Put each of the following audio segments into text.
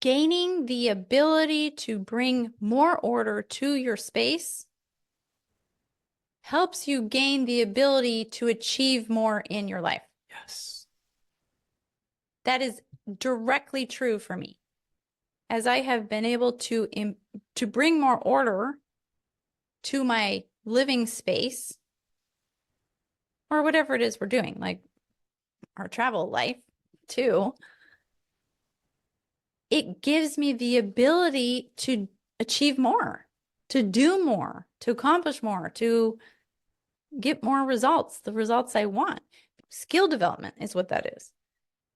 Gaining the ability to bring more order to your space helps you gain the ability to achieve more in your life. Yes. That is directly true for me. As I have been able to bring more order to my living space, or whatever it is we're doing, like our travel life too, it gives me the ability to achieve more, to do more, to accomplish more, to get more results, the results I want. Skill development is what that is.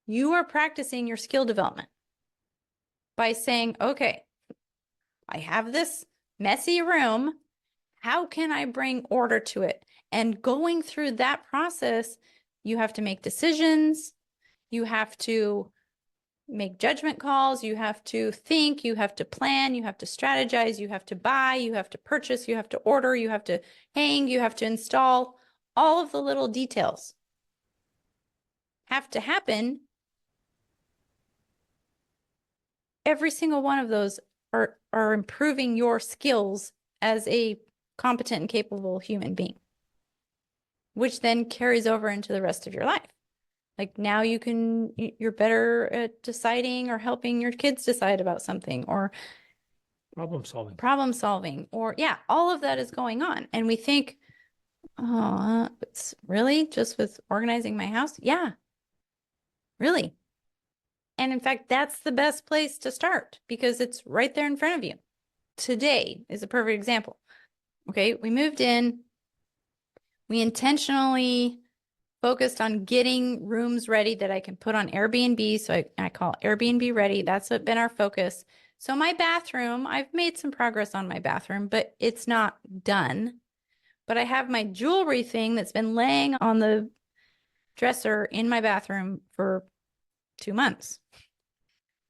You are practicing your skill development by saying, okay, I have this messy room. How can I bring order to it? And going through that process, you have to make decisions. You have to make judgment calls. You have to think. You have to plan. You have to strategize. You have to buy. You have to purchase. You have to order. You have to hang. You have to install. All of the little details have to happen. Every single one of those are improving your skills as a competent and capable human being, which then carries over into the rest of your life. Like now you're better at deciding or helping your kids decide about something, or Problem solving, or yeah, all of that is going on. And we think, oh, it's really just with organizing my house? Yeah, really. And in fact, that's the best place to start because it's right there in front of you. Today is a perfect example. Okay, we moved in. We intentionally focused on getting rooms ready that I can put on Airbnb. So I call it Airbnb ready. That's been our focus. So my bathroom, I've made some progress on my bathroom, but it's not done. But I have my jewelry thing that's been laying on the dresser in my bathroom for 2 months.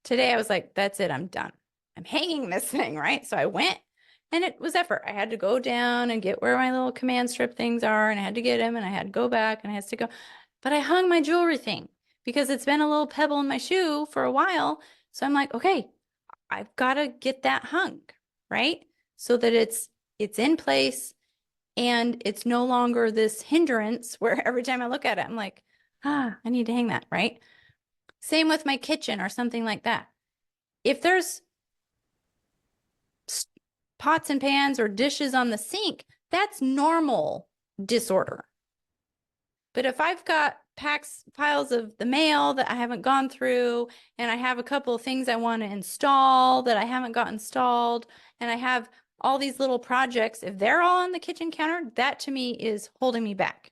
Today I was like, that's it, I'm done. I'm hanging this thing, right? So I went, and it was effort. I had to go down and get where my little command strip things are, and I had to get them, and I had to go back, and I had to go. But I hung my jewelry thing because it's been a little pebble in my shoe for a while. So I'm like, okay, I've got to get that hung, right? So that it's in place and it's no longer this hindrance where every time I look at it, I'm like, I need to hang that, right? Same with my kitchen or something like that. If there's pots and pans or dishes on the sink, that's normal disorder. But if I've got piles of the mail that I haven't gone through, and I have a couple of things I want to install that I haven't got installed, and I have all these little projects, if they're all on the kitchen counter, that to me is holding me back.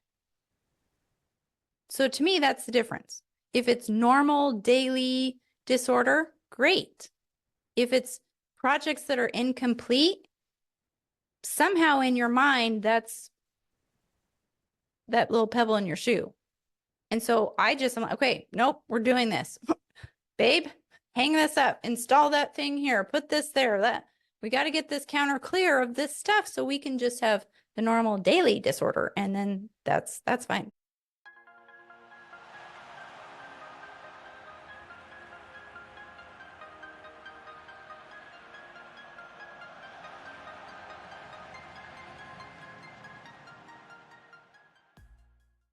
So to me, that's the difference. If it's normal daily disorder, great. If it's projects that are incomplete, somehow in your mind, that's that little pebble in your shoe. And so I'm like, okay, nope, we're doing this. Babe, hang this up, install that thing here, put this there, that. We got to get this counter clear of this stuff so we can just have the normal daily disorder. And then that's fine.